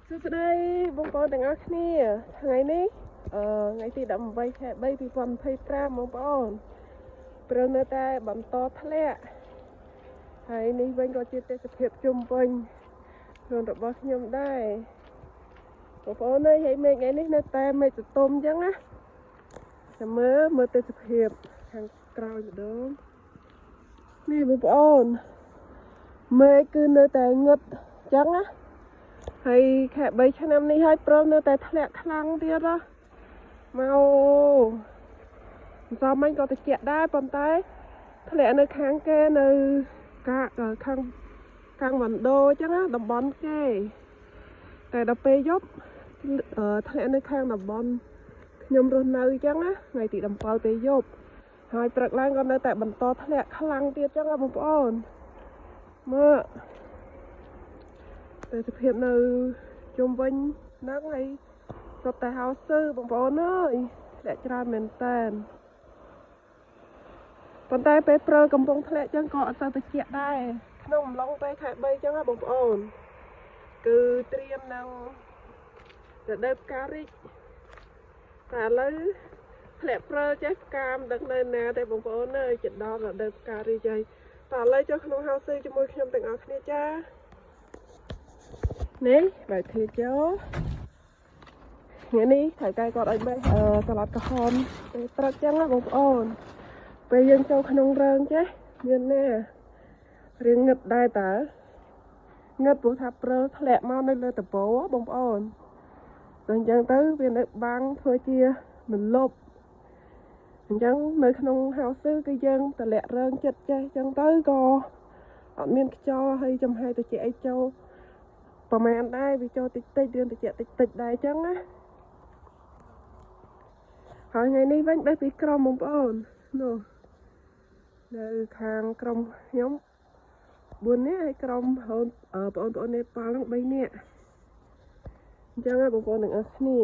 សួស្តីបងប្អូនទាំងអស់គ្នាថ្ងៃនេះថ្ងៃទី18ខែ3 2025បងប្អូនព្រឹងនៅតែបន្តធ្លាក់ហើយនេះវិញក៏ជាទេសភាពជុំវិញខ្លួនរបស់ខ្ញុំដែរបងប្អូនơiហើយមេឃថ្ងៃនេះនៅតែមេឃទទុំអញ្ចឹងណាចាំមើលទេសភាពខាងក្រោយម្ដងនេះបងប្អូនមេឃគឺនៅតែងឹតអញ្ចឹងណាហើយខែ3ឆ្នាំនេះហើយព្រមនៅតែធ្លាក់ខ្លាំងទៀតហ៎មកសំមិញក៏ត្រជាក់ដែរប៉ុន្តែធ្លាក់នៅខាងគេនៅខាងវ៉ាន់ដូអញ្ចឹងណាតំបន់គេតែដល់ពេលយប់ធ្លាក់នៅខាងតំបន់ខ្ញុំរស់នៅអញ្ចឹងណាថ្ងៃទី17ពេលយប់ហើយព្រឹកឡើងក៏នៅតែបន្តធ្លាក់ខ្លាំងទៀតអញ្ចឹងណាបងប្អូនមើលទេសភាពនៅជុំវិញហ្នឹងហើយសុទ្ធតែហៅស៊ឺបងប្អូនអើយធ្លាក់ច្រើនមែនតើប៉ុន្តែពេលព្រើកំពុងធ្លាក់ចឹងក៏អត់ទៅត្រជាក់ដែរក្នុងអំឡុងពេលខែ3ចឹងណាបងប្អូនគឺត្រៀមនឹងរដូវផ្ការីកតែឥឡូវធ្លាក់ព្រើចេះផ្កាមិនដឹងនៅណាទេបងប្អូនអើយជិតដល់រដូវផ្ការីកហើយតែឥឡូវចុះក្នុងហៅស៊ឺជាមួយខ្ញុំទាំងអស់គ្នាចានេះបើឃ្លៀចចូលថ្ងៃនេះថៃកែគាត់ឲ្យបេះសាឡាត់ក្រហមពេលព្រឹកចឹងណាបងប្អូនពេលយើងចូលក្នុងរើងចេះមានណារៀងងឹតដែរតើងឹតព្រោះថាព្រើធ្លាក់មកនៅលើតបោបងប្អូនតែអញ្ចឹងទៅវានៅបាំងធ្វើជាមិនលប់អញ្ចឹងនៅក្នុងហៅស៊ឺគឺយើងតម្លាក់រើងចិត្តចេះអញ្ចឹងទៅក៏អត់មានខ្យល់ហើយចំហាយទៅជាអីចូលប្រហែលដែរវាចូលតិចរៀនតិចដែរអញ្ចឹងណាហើយថ្ងៃនេះវិញបេះពីក្រុមបងប្អូននោះនៅខាងក្រុមខ្ញុំ4នាក់ហើយក្រុមបងប្អូននេប៉ាល់ហ្នឹង3នាក់អញ្ចឹងបងប្អូនទាំងអស់គ្នា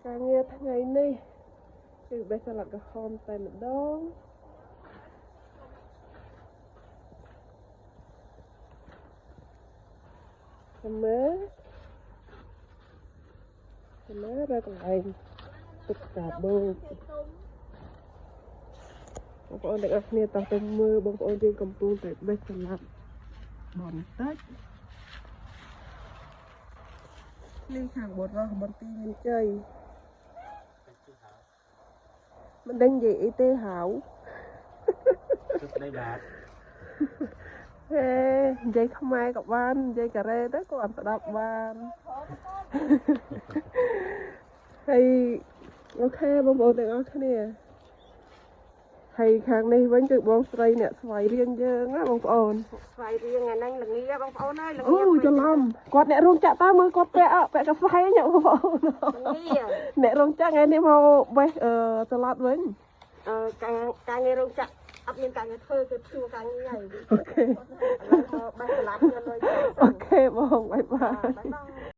ការងារថ្ងៃនេះគឺបេះសាឡាត់ក្រហមតែម្ដងមើលរើកន្លែងទឹកកាបូបបងប្អូនទាំងអស់គ្នាតោះទៅមើលបងប្អូនយើងកំពុងតែបេះសាឡាត់បន្តិចនេះខាងបរោះបន្ទីមានជ័យមិនដឹងនិយាយអីទេហៅទឹកដីបាទហេនិយាយខ្មែរក៏បាននិយាយកូរ៉េទៅក៏អត់ស្ដាប់បានហើយអូខេបងប្អូនទាំងអស់គ្នាហើយខាងនេះវិញគឺបងស្រីអ្នកស្វាយរៀងយើងណាបងប្អូនស្វាយរៀងអាហ្នឹងល្ងាបងប្អូនអើយល្ងាអូច្រឡំគាត់អ្នករោងចក្រតើមើលគាត់ពាក់កស្វែងបងប្អូនអ្នករោងចក្រថ្ងៃនេះមកបេះសាឡាត់វិញការងាររោងចក្រអត់មានការងារធ្វើគឺជួការងារហើយអូខេឥឡូវមកបេះសាឡាត់ខ្ញុំលើអូខេបងបាយបាយ